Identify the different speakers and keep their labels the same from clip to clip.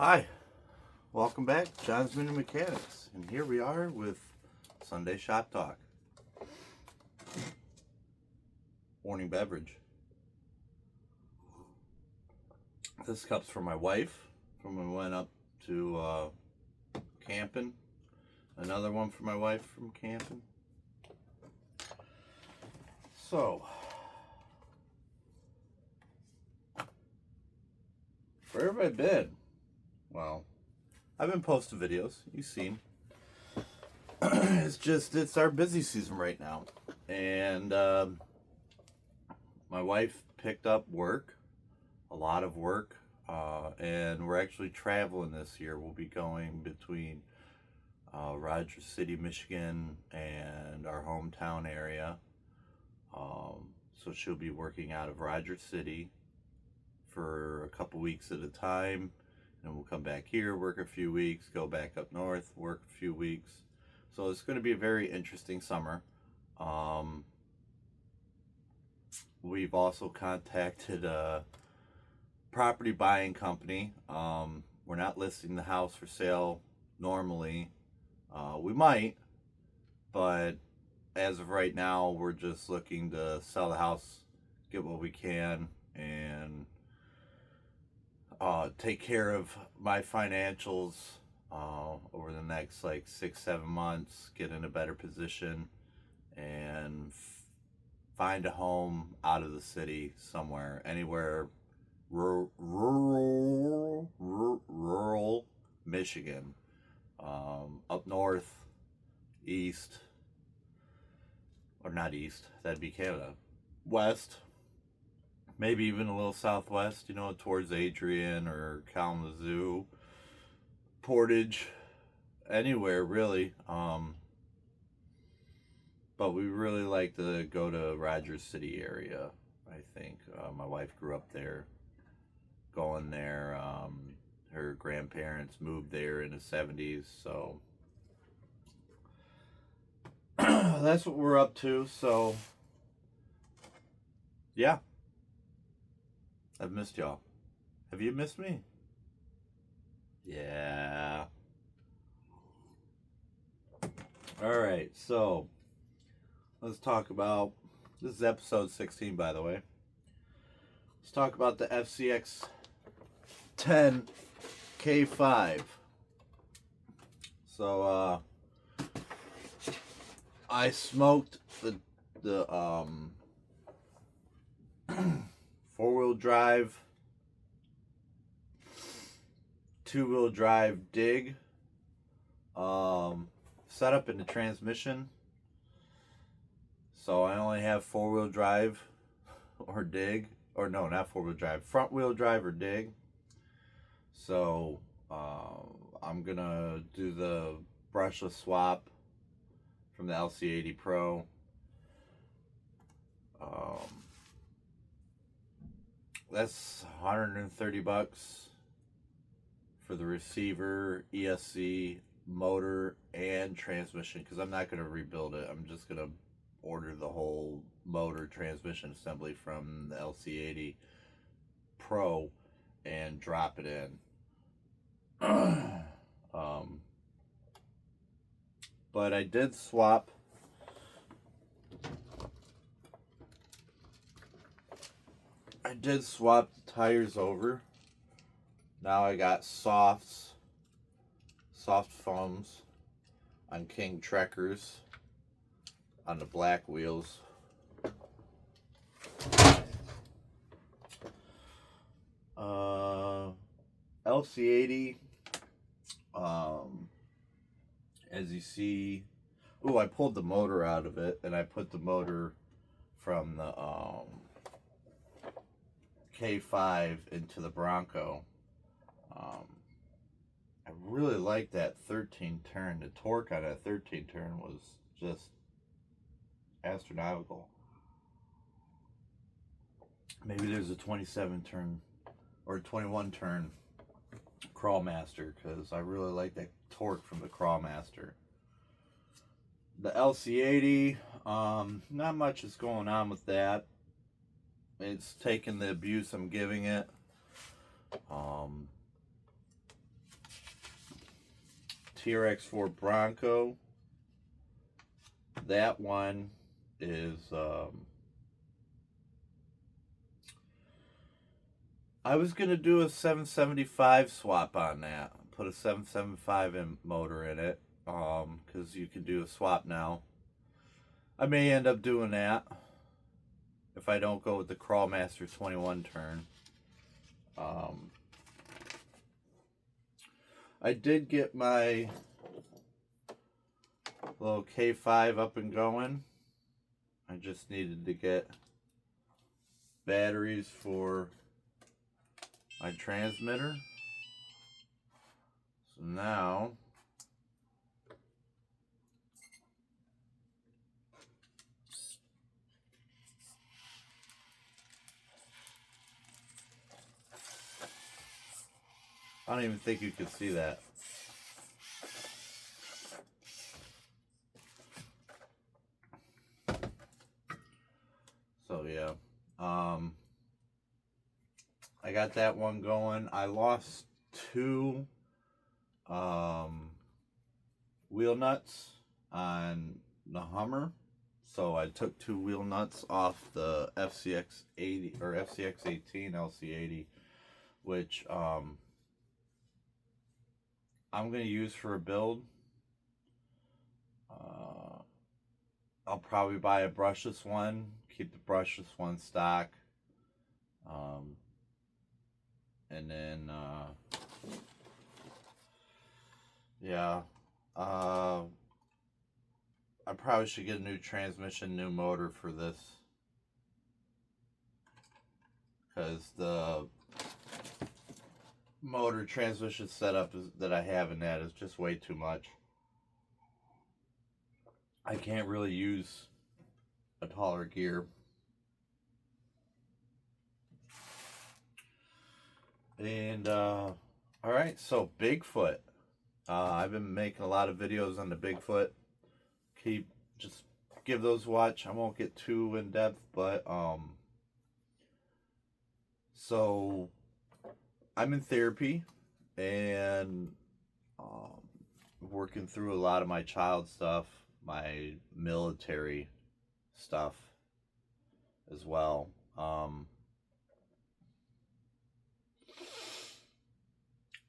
Speaker 1: Hi, welcome back, John's Mini Mechanics, and here we are with Sunday Shop Talk. Morning beverage. This cup's for my wife from when we went up to camping. Another one for my wife from camping. So, where have I been? Well, I've been posting videos, you've seen. It's our busy season right now. And my wife picked up work, a lot of work, and we're actually traveling this year. We'll be going between Rogers City, Michigan, and our hometown area. So she'll be working out of Rogers City for a couple weeks at a time, and we'll come back here, work a few weeks, go back up north, work a few weeks. So it's going to be a very interesting summer. We've also contacted a property buying company. We're not listing the house for sale normally. We might, but as of right now, we're just looking to sell the house, get what we can, and take care of my financials over the next like 6-7 months, get in a better position, and find a home out of the city somewhere, anywhere rural Michigan, up north, east, or not east, that'd be Canada, west, maybe even a little southwest, towards Adrian or Kalamazoo, Portage, anywhere really. But we really like to go to Rogers City area, I think. My wife grew up there, going there. Her grandparents moved there in the 70s, so that's what we're up to. So, yeah. I've missed y'all. Have you missed me? Yeah. Alright, so let's talk about, this is episode 16, by the way. Let's talk about the FCX 10 K5. So, I smoked the four-wheel drive, two-wheel drive dig, setup in the transmission. So I only have four-wheel drive or dig, or no, not four-wheel drive, front-wheel drive or dig. So I'm gonna do the brushless swap from the LC80 Pro. That's $130 for the receiver, ESC, motor, and transmission, because I'm not going to rebuild it. I'm just going to order the whole motor transmission assembly from the LC80 Pro and drop it in. But I did swap the tires over. Now I got soft foams on King Trekkers on the black wheels. LC80, as you see, I pulled the motor out of it, and I put the motor from the K5 into the Bronco. I really like that 13 turn. The torque on that 13 turn was just astronomical. Maybe there's a 27 turn or 21 turn Crawlmaster, because I really like that torque from the Crawlmaster. The LC80, not much is going on with that. It's taking the abuse I'm giving it. TRX4 Bronco. That one is, I was going to do a 775 swap on that. Put a 775 motor in it, because you can do a swap now. I may end up doing that if I don't go with the Crawlmaster 21 turn. I did get my little K5 up and going. I just needed to get batteries for my transmitter. So now I don't even think you can see that. So yeah, I got that one going. I lost two wheel nuts on the Hummer, so I took two wheel nuts off the FCX 80 or FCX 18 LC80, which I'm gonna use for a build. I'll probably buy a brushless one, keep the brushless one stock, and then yeah, I probably should get a new transmission, new motor for this, because the motor transmission setup that I have in that is just way too much. I can't really use a taller gear. And alright, so Bigfoot. I've been making a lot of videos on the Bigfoot. Just give those a watch. I won't get too in depth, but so I'm in therapy and working through a lot of my child stuff, my military stuff as well.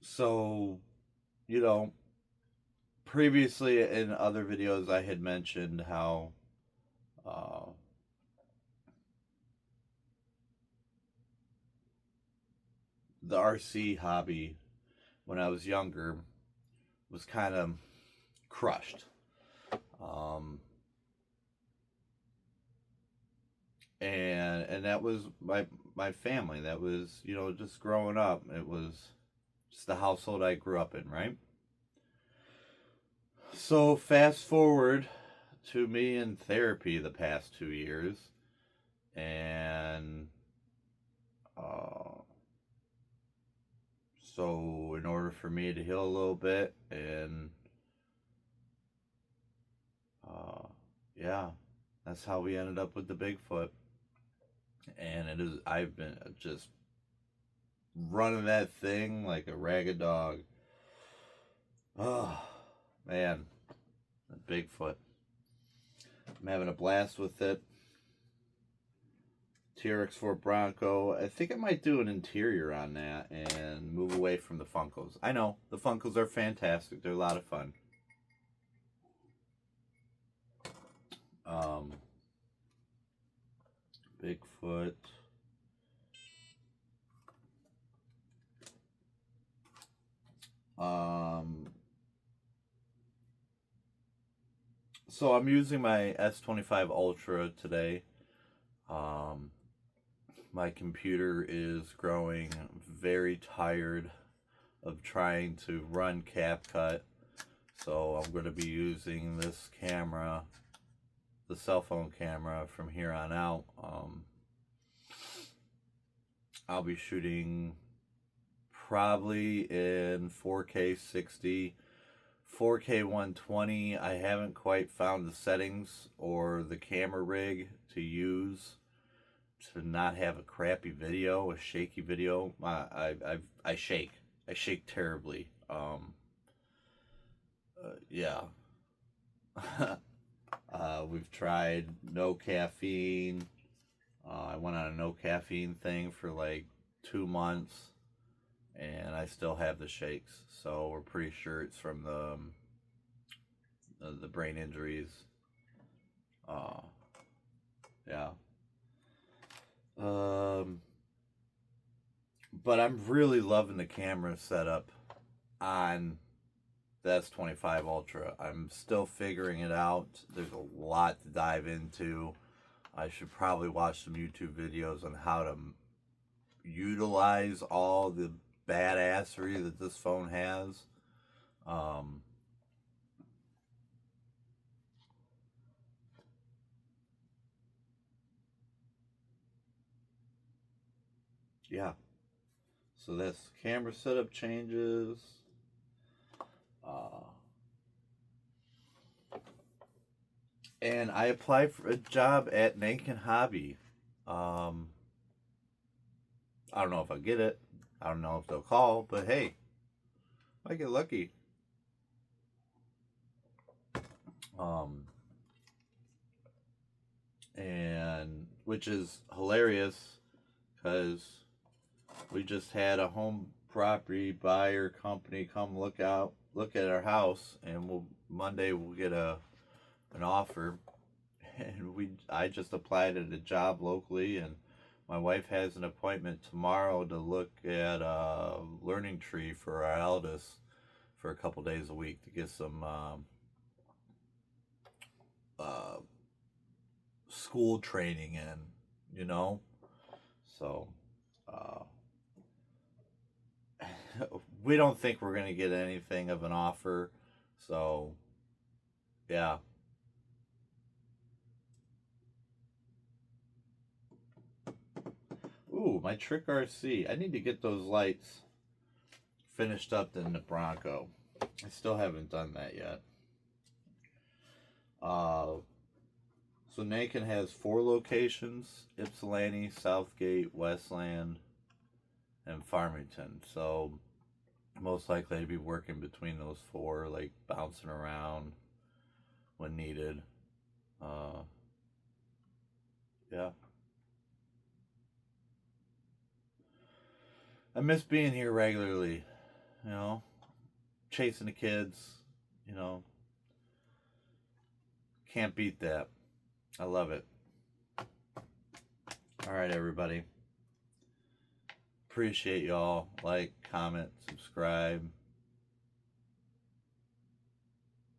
Speaker 1: So, you know, previously in other videos I had mentioned how the RC hobby when I was younger was kind of crushed. And that was my family. That was, you know, just growing up. It was just the household I grew up in, right? So fast forward to me in therapy the past 2 years, and so in order for me to heal a little bit, and yeah, that's how we ended up with the Bigfoot. And I've been just running that thing like a ragged dog. Oh man, the Bigfoot. I'm having a blast with it. TRX4 Bronco. I think I might do an interior on that and move away from the Funkos. I know, the Funkos are fantastic. They're a lot of fun. Bigfoot. So I'm using my S25 Ultra today. My computer is growing very tired of trying to run CapCut, so I'm going to be using this camera, the cell phone camera, from here on out. I'll be shooting probably in 4K 60, 4K 120. I haven't quite found the settings or the camera rig to use to not have a crappy video, a shaky video. I shake terribly. Yeah. We've tried no caffeine. I went on a no caffeine thing for like 2 months, and I still have the shakes. So we're pretty sure it's from the brain injuries. Uh, yeah. Um, but I'm really loving the camera setup on the S25 Ultra. I'm still figuring it out. There's a lot to dive into. I should probably watch some YouTube videos on how to utilize all the badassery that this phone has. Um, yeah. So that's camera setup changes. Uh, and I applied for a job at Nankin Hobby. Um, I don't know if I'll get it. I don't know if they'll call, but hey, I get lucky. Um, and which is hilarious because we just had a home property buyer company come look at our house, and Monday we'll get an offer, and I just applied at a job locally, and my wife has an appointment tomorrow to look at a learning tree for our eldest for a couple days a week to get some uh, school training in, you know. So uh, we don't think we're gonna get anything of an offer. So yeah. Ooh, my Trick RC. I need to get those lights finished up in the Bronco. I still haven't done that yet. Uh, so Nankin has 4 locations: Ypsilanti, Southgate, Westland, and Farmington. So most likely I'd be working between those 4, like bouncing around when needed. Uh, yeah. I miss being here regularly, you know, chasing the kids, you know, can't beat that. I love it. All right, everybody. Appreciate y'all. Like, comment, subscribe.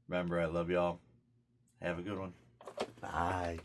Speaker 1: Remember, I love y'all. Have a good one. Bye.